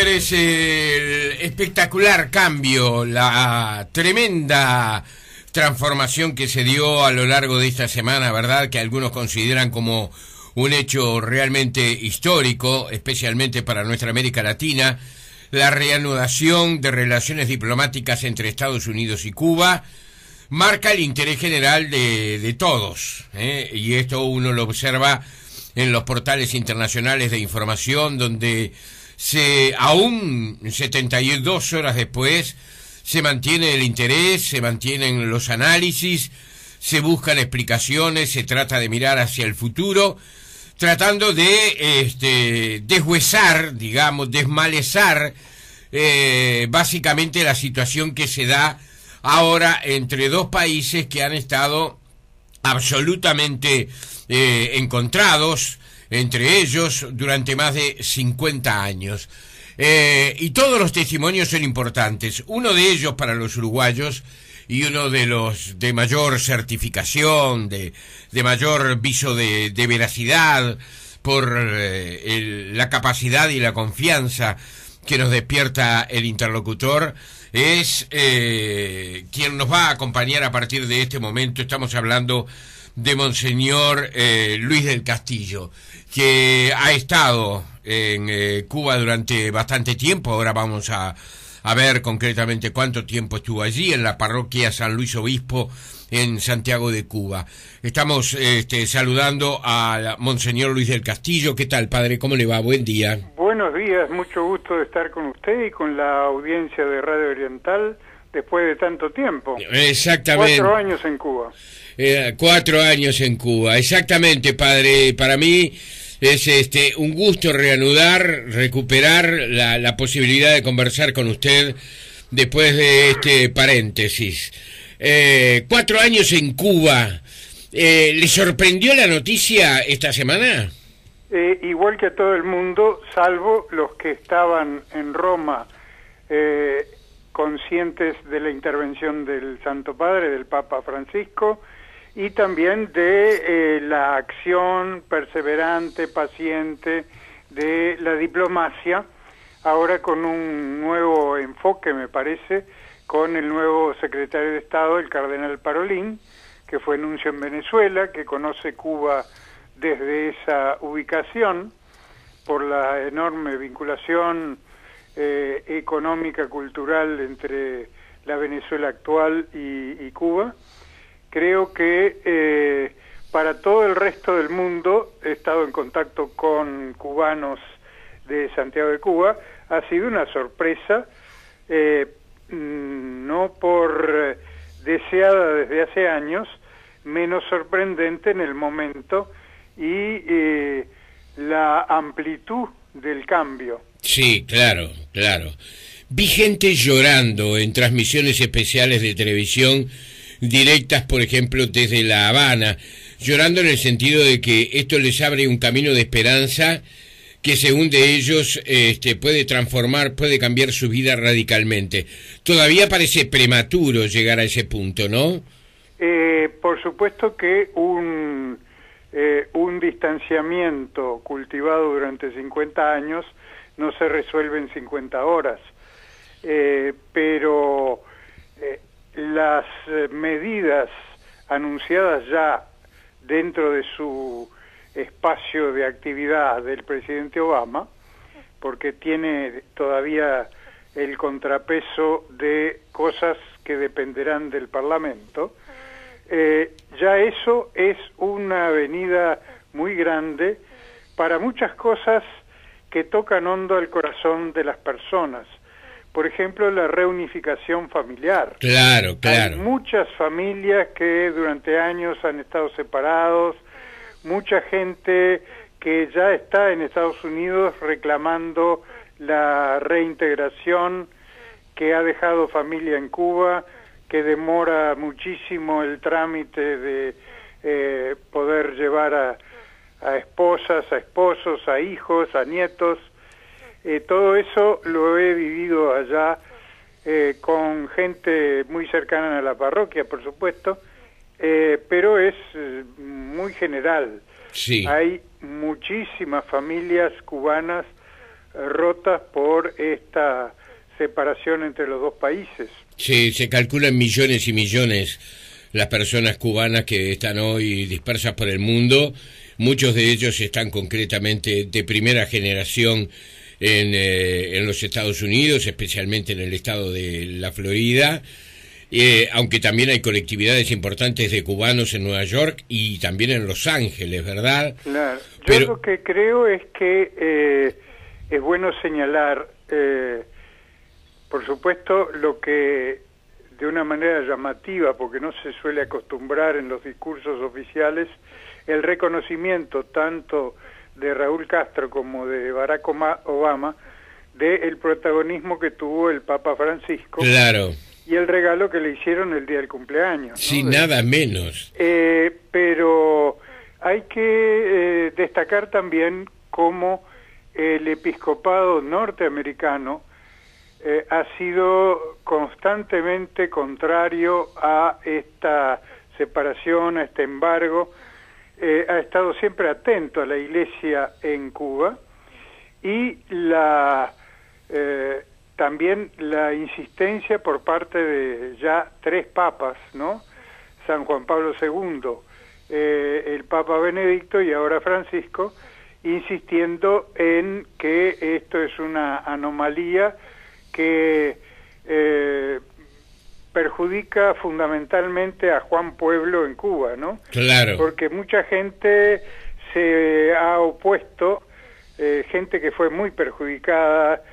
señores, el espectacular cambio, la tremenda transformación que se dio a lo largo de esta semana, ¿verdad? Que algunos consideran como un hecho realmente histórico, especialmente para nuestra América Latina, la reanudación de relaciones diplomáticas entre Estados Unidos y Cuba, marca el interés general de todos, y esto uno lo observa en los portales internacionales de información, donde aún 72 horas después se mantiene el interés, se mantienen los análisis, se buscan explicaciones, se trata de mirar hacia el futuro, tratando de deshuesar, digamos, desmalezar básicamente la situación que se da ahora entre dos países que han estado absolutamente encontrados entre ellos durante más de 50 años. Y todos los testimonios son importantes. Uno de ellos para los uruguayos y uno de los de mayor certificación, de mayor viso de veracidad por la capacidad y la confianza que nos despierta el interlocutor, es quien nos va a acompañar a partir de este momento. Estamos hablando de Monseñor Luis del Castillo, que ha estado en Cuba durante bastante tiempo. Ahora vamos a ver concretamente cuánto tiempo estuvo allí, en la parroquia San Luis Obispo, en Santiago de Cuba. Estamos saludando a Monseñor Luis del Castillo. ¿Qué tal, padre? ¿Cómo le va? Buen día. Buenos días, mucho gusto de estar con usted y con la audiencia de Radio Oriental después de tanto tiempo. Exactamente. 4 años en Cuba. 4 años en Cuba, exactamente, padre. Para mí es un gusto recuperar la posibilidad de conversar con usted después de este paréntesis. 4 años en Cuba. ¿Le sorprendió la noticia esta semana? Igual que a todo el mundo, salvo los que estaban en Roma conscientes de la intervención del Santo Padre, del Papa Francisco, y también de la acción perseverante, paciente de la diplomacia, ahora con un nuevo enfoque, me parece, con el nuevo secretario de Estado, el cardenal Parolin, que fue nuncio en Venezuela, que conoce Cuba desde esa ubicación, por la enorme vinculación económica, cultural entre la Venezuela actual y Cuba. Creo que para todo el resto del mundo, he estado en contacto con cubanos de Santiago de Cuba, ha sido una sorpresa, no por deseada desde hace años, menos sorprendente en el momento, y la amplitud del cambio. Sí, claro. Vi gente llorando en transmisiones especiales de televisión directas, por ejemplo, desde La Habana, llorando en el sentido de que esto les abre un camino de esperanza que, según de ellos, puede cambiar su vida radicalmente. Todavía parece prematuro llegar a ese punto, ¿no? Por supuesto que un distanciamiento cultivado durante 50 años no se resuelve en 50 horas, pero las medidas anunciadas ya dentro de su espacio de actividad del presidente Obama, porque tiene todavía el contrapeso de cosas que dependerán del Parlamento, ya eso es una avenida muy grande para muchas cosas que tocan hondo al corazón de las personas. Por ejemplo, la reunificación familiar. Claro. Hay muchas familias que durante años han estado separados, mucha gente que ya está en Estados Unidos reclamando la reintegración, que ha dejado familia en Cuba, que demora muchísimo el trámite de poder llevar a esposas, a esposos, a hijos, a nietos. Todo eso lo he vivido allá con gente muy cercana a la parroquia, por supuesto, pero es muy general. Sí. Hay muchísimas familias cubanas rotas por esta separación entre los dos países. Sí, se calculan millones y millones las personas cubanas que están hoy dispersas por el mundo. Muchos de ellos están concretamente de primera generación en los Estados Unidos, especialmente en el estado de la Florida, aunque también hay colectividades importantes de cubanos en Nueva York y también en Los Ángeles, ¿verdad? Claro. Yo lo que creo es que es bueno señalar, por supuesto, lo que de una manera llamativa, porque no se suele acostumbrar en los discursos oficiales, el reconocimiento tanto de Raúl Castro como de Barack Obama del protagonismo que tuvo el Papa Francisco. Claro. Y el regalo que le hicieron el día del cumpleaños. Sí, ¿no? Nada menos. Pero hay que destacar también cómo el episcopado norteamericano ha sido constantemente contrario a esta separación, a este embargo, ha estado siempre atento a la Iglesia en Cuba y también la insistencia por parte de ya 3 papas, ¿no? San Juan Pablo II, el Papa Benedicto y ahora Francisco, insistiendo en que esto es una anomalía que perjudica fundamentalmente a Juan Pueblo en Cuba, ¿no? Claro. Porque mucha gente se ha opuesto, gente que fue muy perjudicada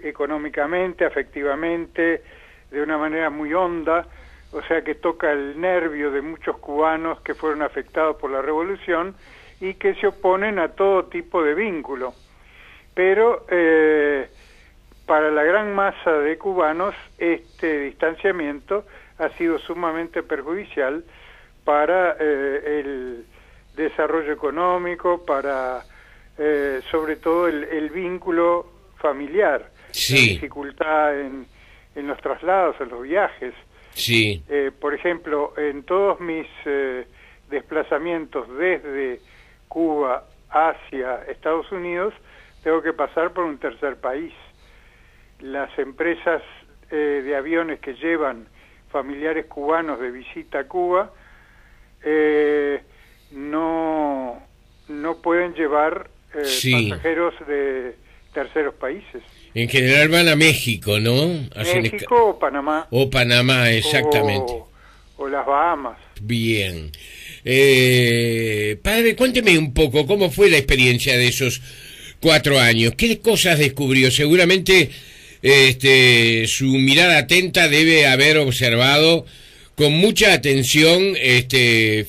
económicamente, afectivamente, de una manera muy honda, o sea que toca el nervio de muchos cubanos que fueron afectados por la revolución y que se oponen a todo tipo de vínculo. Pero para la gran masa de cubanos este distanciamiento ha sido sumamente perjudicial para el desarrollo económico, para sobre todo el vínculo familiar, sí. La dificultad en los traslados, en los viajes. Sí. Por ejemplo, en todos mis desplazamientos desde Cuba hacia Estados Unidos, tengo que pasar por un tercer país. Las empresas de aviones que llevan familiares cubanos de visita a Cuba no pueden llevar sí. pasajeros de terceros países. En general van a México, ¿no? México o Panamá. O Panamá, exactamente. O las Bahamas. Bien. Padre, cuénteme un poco, ¿cómo fue la experiencia de esos 4 años? ¿Qué cosas descubrió? Seguramente su mirada atenta debe haber observado con mucha atención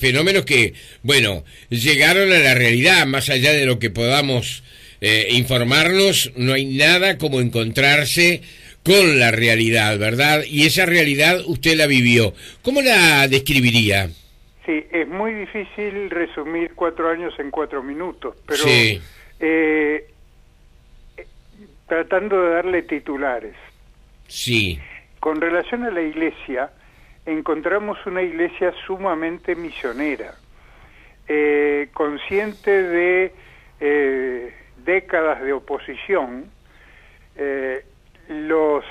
fenómenos que, bueno, llegaron a la realidad, más allá de lo que podamos informarnos, no hay nada como encontrarse con la realidad, ¿verdad? Y esa realidad usted la vivió. ¿Cómo la describiría? Sí, es muy difícil resumir 4 años en 4 minutos, pero sí. Tratando de darle titulares. Sí. Con relación a la iglesia, encontramos una iglesia sumamente misionera, consciente de décadas de oposición. Los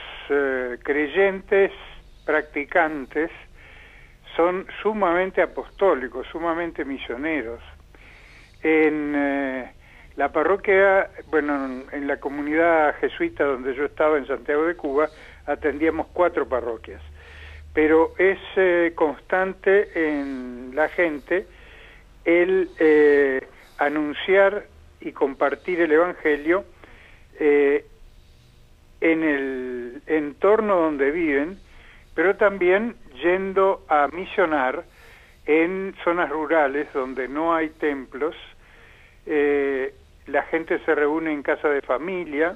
creyentes practicantes son sumamente apostólicos, sumamente misioneros. En la parroquia, bueno, en la comunidad jesuita donde yo estaba en Santiago de Cuba, atendíamos 4 parroquias. Pero es constante en la gente el anunciar y compartir el Evangelio en el entorno donde viven, pero también yendo a misionar en zonas rurales donde no hay templos. La gente se reúne en casa de familia,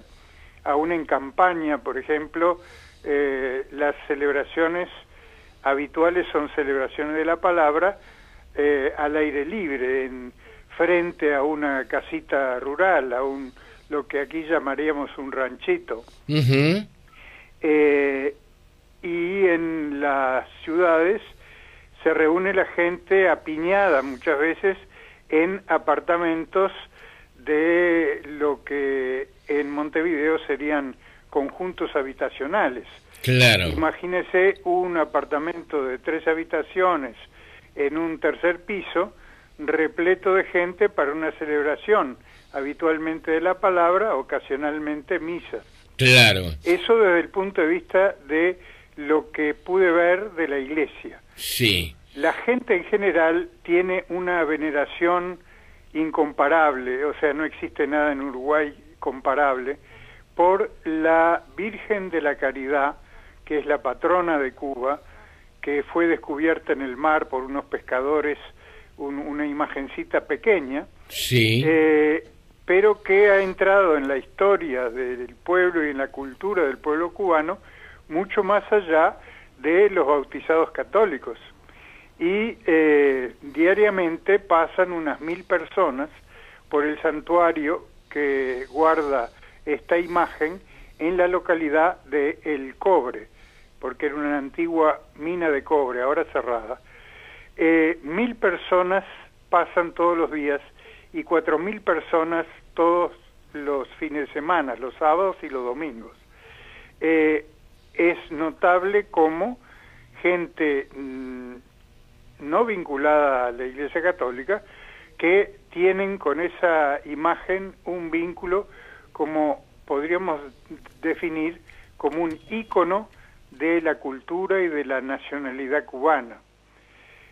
aún en campaña, por ejemplo, las celebraciones habituales son celebraciones de la palabra al aire libre, frente a una casita rural, a lo que aquí llamaríamos un ranchito. Uh-huh. Y en las ciudades se reúne la gente apiñada muchas veces en apartamentos de lo que en Montevideo serían conjuntos habitacionales. Claro. Imagínese un apartamento de 3 habitaciones en un tercer piso, repleto de gente para una celebración, habitualmente de la palabra, ocasionalmente misas. Claro. Eso desde el punto de vista de lo que pude ver de la iglesia. Sí. La gente en general tiene una veneración incomparable, o sea, no existe nada en Uruguay comparable, por la Virgen de la Caridad, que es la patrona de Cuba, que fue descubierta en el mar por unos pescadores, una imagencita pequeña, sí, pero que ha entrado en la historia del pueblo y en la cultura del pueblo cubano mucho más allá de los bautizados católicos. Y diariamente pasan unas 1000 personas por el santuario que guarda esta imagen en la localidad de El Cobre, porque era una antigua mina de cobre, ahora cerrada. 1000 personas pasan todos los días y 4000 personas todos los fines de semana, los sábados y los domingos. Es notable cómo gente no vinculada a la Iglesia Católica, que tienen con esa imagen un vínculo, como podríamos definir, como un ícono de la cultura y de la nacionalidad cubana.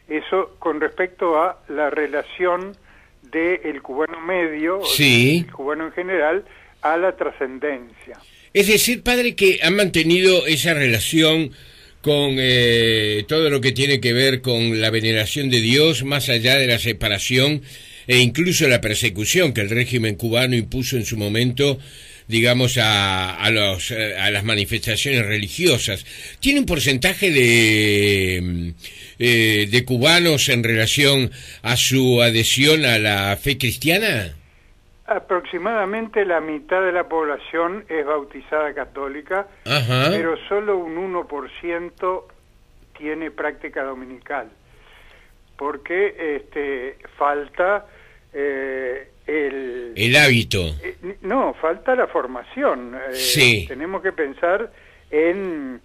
Eso con respecto a la relación del cubano medio, sí, el cubano en general, a la trascendencia. Es decir, padre, que han mantenido esa relación con todo lo que tiene que ver con la veneración de Dios, más allá de la separación e incluso la persecución que el régimen cubano impuso en su momento, digamos, a las manifestaciones religiosas. ¿Tiene un porcentaje de cubanos en relación a su adhesión a la fe cristiana? Aproximadamente la mitad de la población es bautizada católica, ajá, pero solo un 1% tiene práctica dominical, porque falta el hábito. No, falta la formación. Sí. Tenemos que pensar en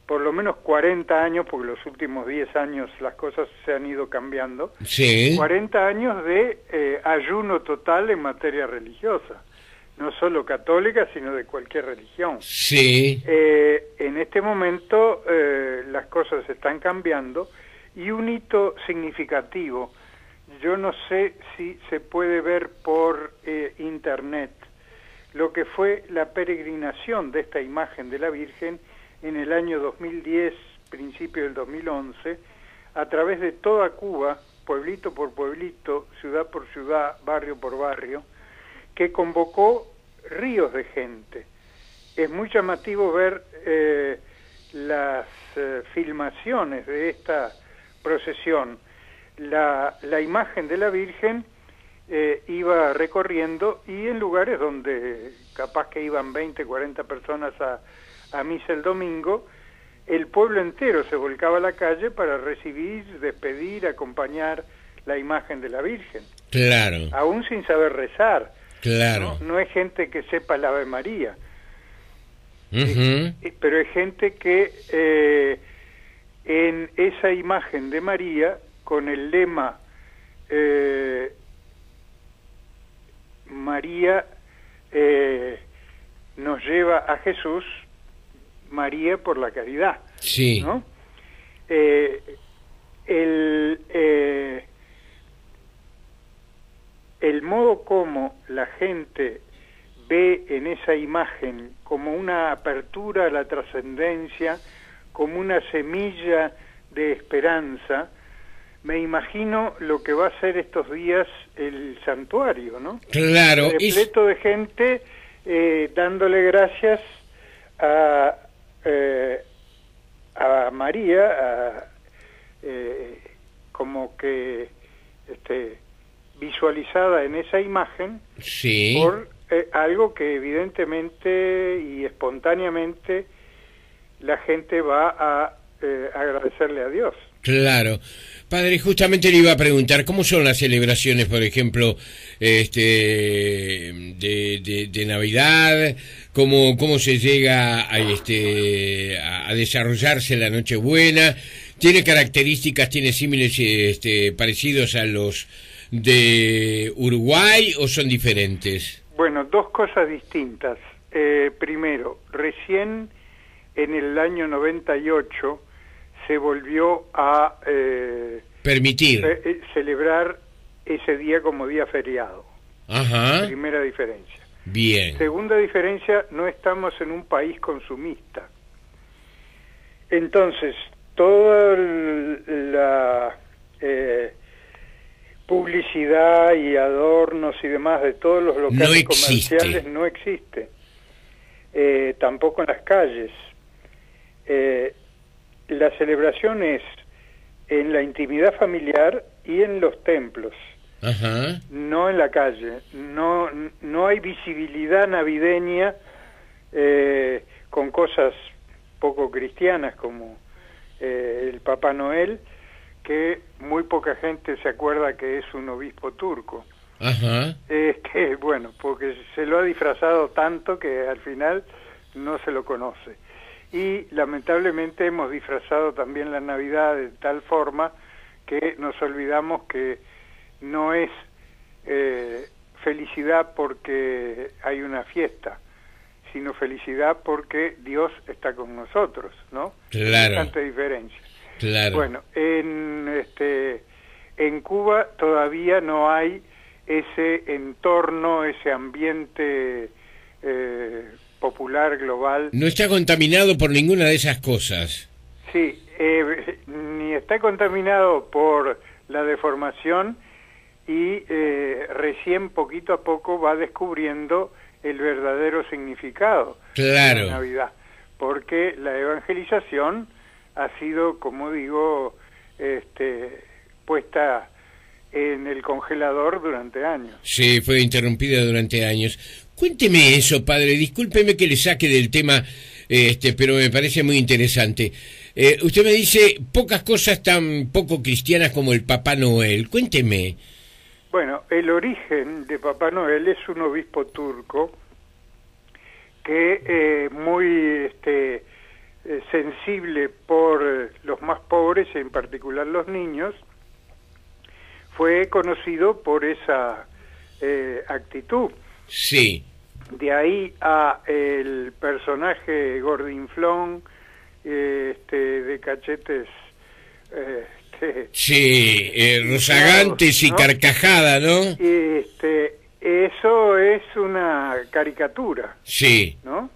por lo menos 40 años, porque los últimos 10 años las cosas se han ido cambiando, sí, 40 años de ayuno total en materia religiosa, no solo católica, sino de cualquier religión. Sí. En este momento las cosas están cambiando, y un hito significativo, yo no sé si se puede ver por internet, lo que fue la peregrinación de esta imagen de la Virgen en el año 2010, principio del 2011, a través de toda Cuba, pueblito por pueblito, ciudad por ciudad, barrio por barrio, que convocó ríos de gente. Es muy llamativo ver las filmaciones de esta procesión. La imagen de la Virgen iba recorriendo, y en lugares donde capaz que iban 20, 40 personas a misa el domingo, el pueblo entero se volcaba a la calle para recibir, despedir, acompañar la imagen de la Virgen. Claro. Aún sin saber rezar. Claro. No es gente que sepa el Ave María. Uh-huh. Pero es gente que en esa imagen de María, con el lema María nos lleva a Jesús, María por la caridad, sí, ¿no? El modo como la gente ve en esa imagen como una apertura a la trascendencia, como una semilla de esperanza, me imagino lo que va a ser estos días el santuario, ¿no? Claro. Repleto de gente dándole gracias a María, como que visualizada en esa imagen, sí, por algo que evidentemente y espontáneamente la gente va a agradecerle a Dios. Claro. Padre, justamente le iba a preguntar, ¿cómo son las celebraciones, por ejemplo, de Navidad? ¿Cómo se llega a desarrollarse la Nochebuena? ¿Tiene características, tiene símiles parecidos a los de Uruguay o son diferentes? Bueno, dos cosas distintas. Primero, recién en el año 98 se volvió a permitir celebrar ese día como día feriado. Ajá. Primera diferencia. Bien. Segunda diferencia, no estamos en un país consumista. Entonces, toda la publicidad y adornos y demás de todos los locales comerciales no existe. Tampoco en las calles. La celebración es en la intimidad familiar y en los templos. Ajá. No en la calle. No hay visibilidad navideña con cosas poco cristianas como el Papá Noel, que muy poca gente se acuerda que es un obispo turco. Ajá. Bueno, porque se lo ha disfrazado tanto que al final no se lo conoce. Y lamentablemente hemos disfrazado también la Navidad de tal forma que nos olvidamos que no es felicidad porque hay una fiesta, sino felicidad porque Dios está con nosotros, ¿no? Claro. Bastante diferencia. Claro. Bueno, en Cuba todavía no hay ese entorno, ese ambiente popular, global. No está contaminado por ninguna de esas cosas. Sí, ni está contaminado por la deformación y recién poquito a poco va descubriendo el verdadero significado de la Navidad, porque la evangelización ha sido, como digo, puesta en el congelador durante años. Sí, fue interrumpida durante años. Cuénteme eso, padre, discúlpeme que le saque del tema, pero me parece muy interesante. Usted me dice pocas cosas tan poco cristianas como el Papá Noel. Cuénteme. Bueno, el origen de Papá Noel es un obispo turco que muy sensible por los más pobres, en particular los niños, fue conocido por esa actitud. Sí. De ahí a el personaje gordinflón, de cachetes, sí, rozagantes y, ¿no?, carcajada, ¿no? Eso es una caricatura. Sí. ¿No?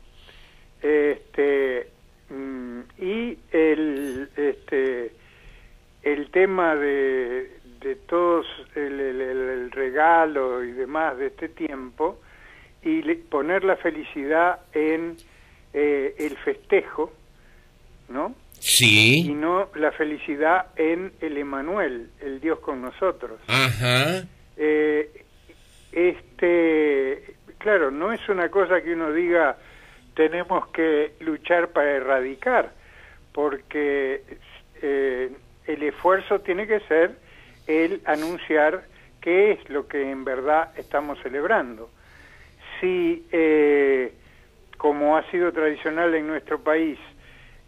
Y el tema de todos el regalo y demás de este tiempo, y poner la felicidad en el festejo, ¿no? Sí. Y no la felicidad en el Emmanuel, el Dios con nosotros. Ajá. Claro, no es una cosa que uno diga tenemos que luchar para erradicar, porque el esfuerzo tiene que ser el anunciar qué es lo que en verdad estamos celebrando. Si, como ha sido tradicional en nuestro país,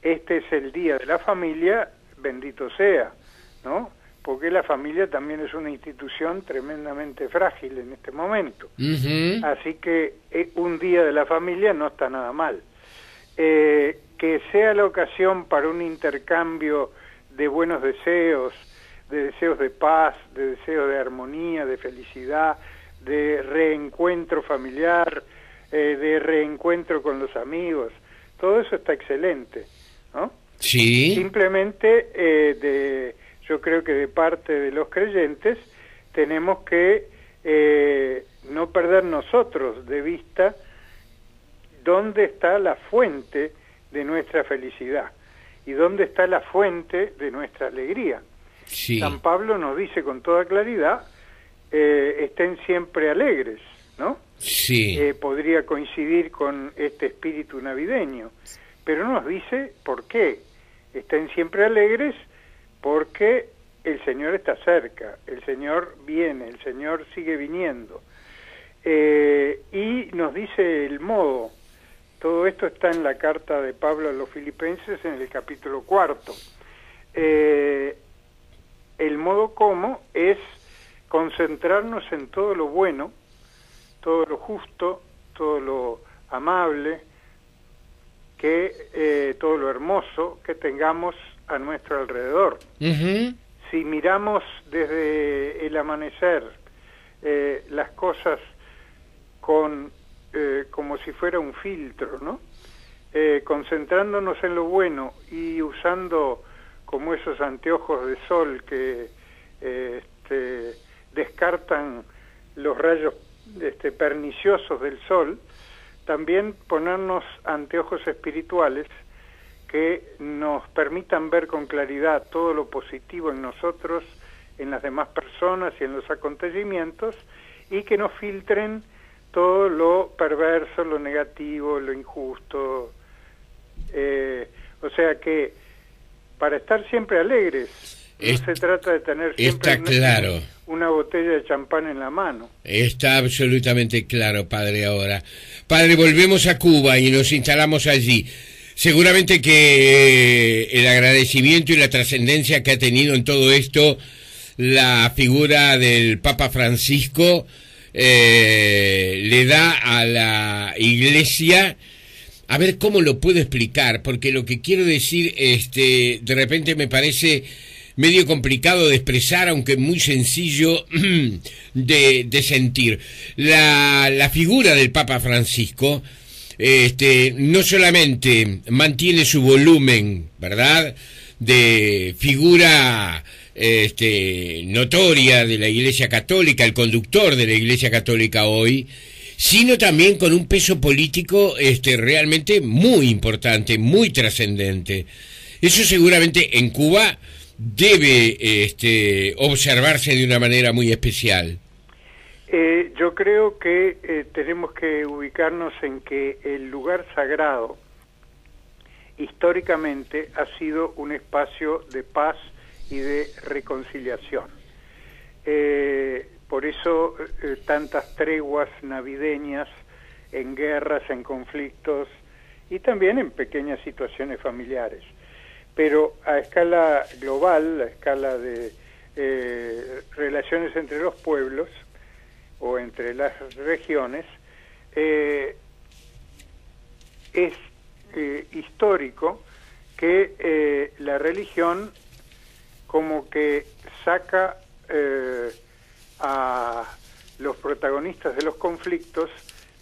este es el Día de la Familia, bendito sea, ¿no? Porque la familia también es una institución tremendamente frágil en este momento. Uh-huh. Así que un Día de la Familia no está nada mal. Que sea la ocasión para un intercambio de buenos deseos de paz, de deseos de armonía, de felicidad, de reencuentro familiar, de reencuentro con los amigos, todo eso está excelente, ¿no? Sí. Simplemente yo creo que de parte de los creyentes tenemos que no perder nosotros de vista dónde está la fuente de nuestra felicidad y dónde está la fuente de nuestra alegría. Sí. San Pablo nos dice con toda claridad, estén siempre alegres, ¿no? Sí. Podría coincidir con este espíritu navideño, pero nos dice por qué. Estén siempre alegres porque el Señor está cerca, el Señor viene, el Señor sigue viniendo. Y nos dice el modo. Todo esto está en la carta de Pablo a los Filipenses en el capítulo 4. El modo como es concentrarnos en todo lo bueno, todo lo justo, todo lo amable, todo lo hermoso que tengamos a nuestro alrededor. Uh-huh. Si miramos desde el amanecer las cosas como si fuera un filtro, ¿no? Concentrándonos en lo bueno y usando como esos anteojos de sol que descartan los rayos perniciosos del sol, también ponernos anteojos espirituales que nos permitan ver con claridad todo lo positivo en nosotros, en las demás personas y en los acontecimientos, y que nos filtren todo lo perverso, lo negativo, lo injusto. O sea que para estar siempre alegres, no se trata de tener siempre una botella de champán en la mano. Está absolutamente claro, padre, ahora. Padre, volvemos a Cuba y nos instalamos allí. Seguramente que el agradecimiento y la trascendencia que ha tenido en todo esto la figura del Papa Francisco le da a la Iglesia, a ver cómo lo puedo explicar, porque lo que quiero decir, de repente me parece medio complicado de expresar, aunque muy sencillo de sentir. La figura del Papa Francisco no solamente mantiene su volumen, ¿verdad?, de figura notoria de la Iglesia Católica, el conductor de la Iglesia Católica hoy, sino también con un peso político realmente muy importante, muy trascendente. Eso seguramente en Cuba debe observarse de una manera muy especial. Yo creo que tenemos que ubicarnos en que el lugar sagrado históricamente ha sido un espacio de paz y de reconciliación. Por eso tantas treguas navideñas en guerras, en conflictos y también en pequeñas situaciones familiares. Pero a escala global, a escala de relaciones entre los pueblos o entre las regiones, es histórico que la religión como que saca a los protagonistas de los conflictos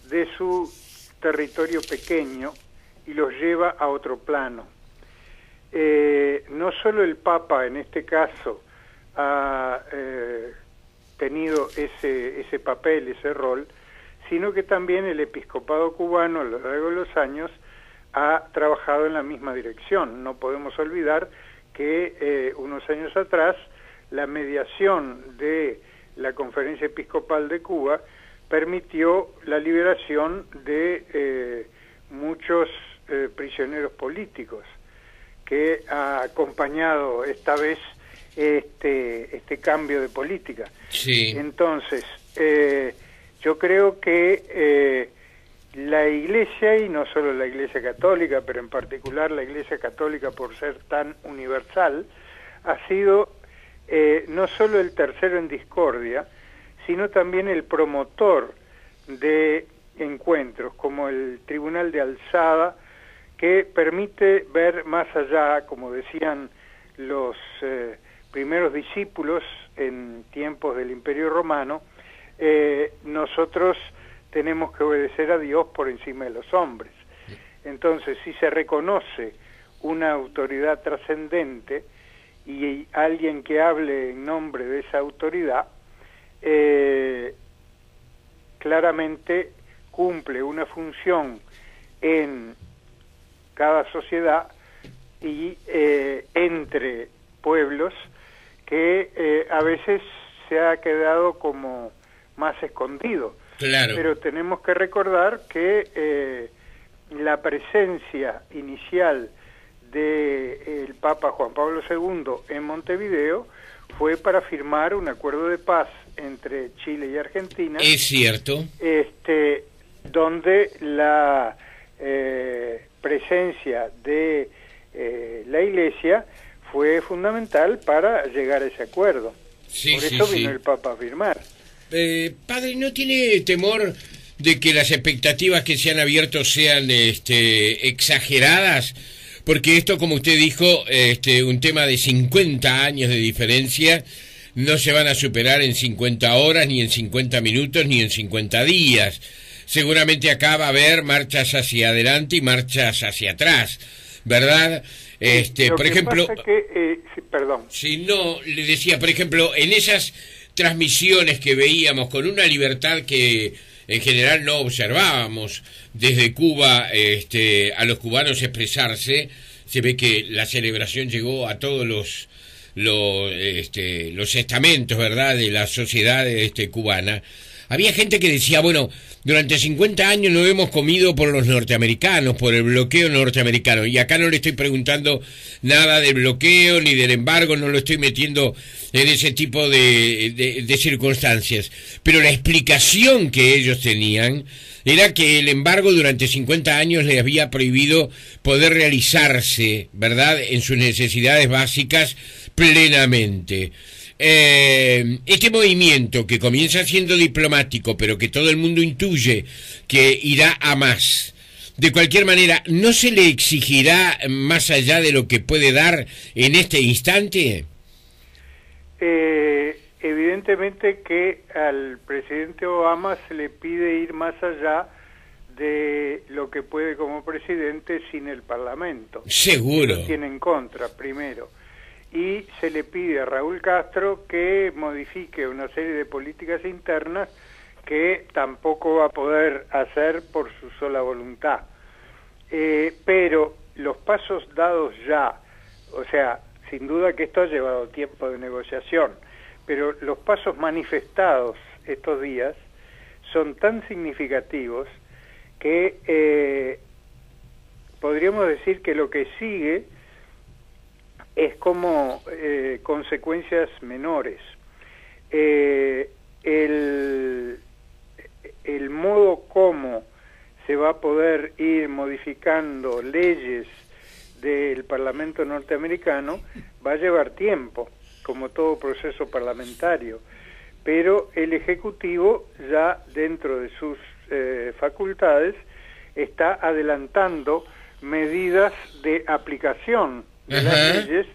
de su territorio pequeño y los lleva a otro plano. No solo el Papa en este caso ha tenido ese papel, ese rol, sino que también el episcopado cubano a lo largo de los años ha trabajado en la misma dirección. No podemos olvidar que unos años atrás la mediación de la Conferencia Episcopal de Cuba permitió la liberación de muchos prisioneros políticos, que ha acompañado esta vez este cambio de política. Sí. Entonces, yo creo que la Iglesia, y no solo la Iglesia Católica, pero en particular la Iglesia Católica por ser tan universal, ha sido no solo el tercero en discordia, sino también el promotor de encuentros, como el Tribunal de Alzada, que permite ver más allá, como decían los primeros discípulos en tiempos del Imperio Romano. Nosotros tenemos que obedecer a Dios por encima de los hombres. Entonces, si se reconoce una autoridad trascendente y alguien que hable en nombre de esa autoridad, claramente cumple una función en cada sociedad y entre pueblos que a veces se ha quedado como más escondido. Claro. Pero tenemos que recordar que la presencia inicial del Papa Juan Pablo II en Montevideo fue para firmar un acuerdo de paz entre Chile y Argentina. Es cierto. Donde la presencia de la Iglesia fue fundamental para llegar a ese acuerdo. Sí, por eso vino el Papa a firmar. Padre, ¿no tiene temor de que las expectativas que se han abierto sean exageradas? Porque esto, como usted dijo, un tema de 50 años de diferencia, no se van a superar en 50 horas, ni en 50 minutos, ni en 50 días. Seguramente acá va a haber marchas hacia adelante y marchas hacia atrás, ¿verdad? Por ejemplo, perdón. Si no, le decía, por ejemplo, en esas transmisiones que veíamos con una libertad que en general no observábamos desde Cuba, a los cubanos expresarse, se ve que la celebración llegó a todos los estamentos, ¿verdad?, de la sociedad cubana. Había gente que decía, bueno, durante 50 años no hemos comido por los norteamericanos, por el bloqueo norteamericano, y acá no le estoy preguntando nada del bloqueo ni del embargo, no lo estoy metiendo en ese tipo de circunstancias, pero la explicación que ellos tenían era que el embargo durante 50 años les había prohibido poder realizarse, ¿verdad?, en sus necesidades básicas plenamente. Este movimiento que comienza siendo diplomático, pero que todo el mundo intuye que irá a más, de cualquier manera, ¿no se le exigirá más allá de lo que puede dar en este instante? Evidentemente que al presidente Obama se le pide ir más allá de lo que puede como presidente sin el Parlamento. Seguro. Lo tiene en contra, primero. Y se le pide a Raúl Castro que modifique una serie de políticas internas que tampoco va a poder hacer por su sola voluntad. Pero los pasos dados ya, o sea, sin duda que esto ha llevado tiempo de negociación, pero los pasos manifestados estos días son tan significativos que podríamos decir que lo que sigue es como consecuencias menores. El modo como se va a poder ir modificando leyes del Parlamento norteamericano va a llevar tiempo, como todo proceso parlamentario, pero el Ejecutivo ya dentro de sus facultades está adelantando medidas de aplicación de las leyes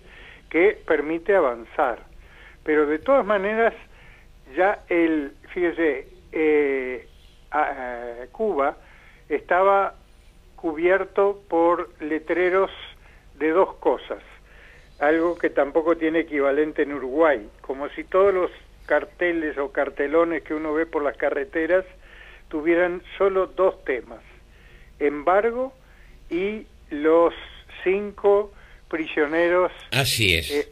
que permite avanzar. Pero de todas maneras, ya fíjese, Cuba estaba cubierto por letreros de dos cosas, algo que tampoco tiene equivalente en Uruguay, como si todos los carteles o cartelones que uno ve por las carreteras tuvieran solo dos temas: embargo y los 5 prisioneros. Así es.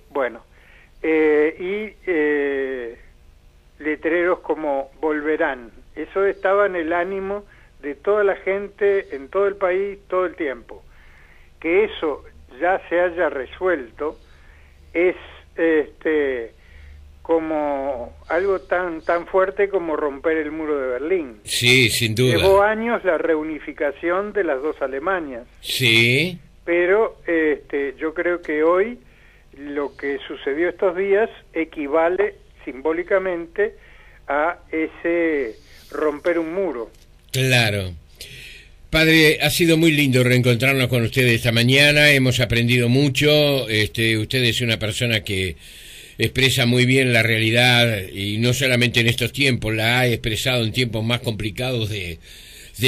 Letreros como volverán. Eso estaba en el ánimo de toda la gente en todo el país todo el tiempo. Que eso ya se haya resuelto es como algo tan fuerte como romper el muro de Berlín. Sí, sin duda. Llevó años la reunificación de las dos Alemanias. Sí. Pero yo creo que hoy lo que sucedió estos días equivale simbólicamente a ese romper un muro. Claro. Padre, ha sido muy lindo reencontrarnos con usted esta mañana, hemos aprendido mucho, usted es una persona que expresa muy bien la realidad, y no solamente en estos tiempos, la ha expresado en tiempos más complicados de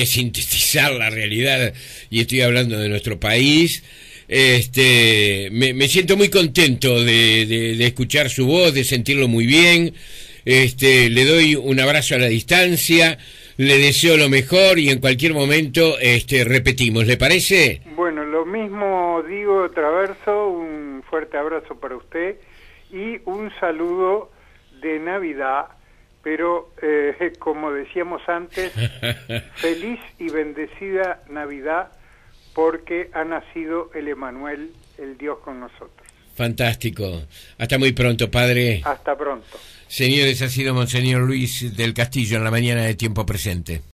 sintetizar la realidad, y estoy hablando de nuestro país. Me siento muy contento de escuchar su voz, de sentirlo muy bien. Le doy un abrazo a la distancia, le deseo lo mejor y en cualquier momento repetimos, ¿le parece? Bueno, lo mismo digo, Traverso, un fuerte abrazo para usted y un saludo de Navidad, pero como decíamos antes, feliz y bendecida Navidad, porque ha nacido el Emanuel, el Dios con nosotros. Fantástico. Hasta muy pronto, padre. Hasta pronto. Señores, ha sido Monseñor Luis del Castillo en la mañana de Tiempo Presente.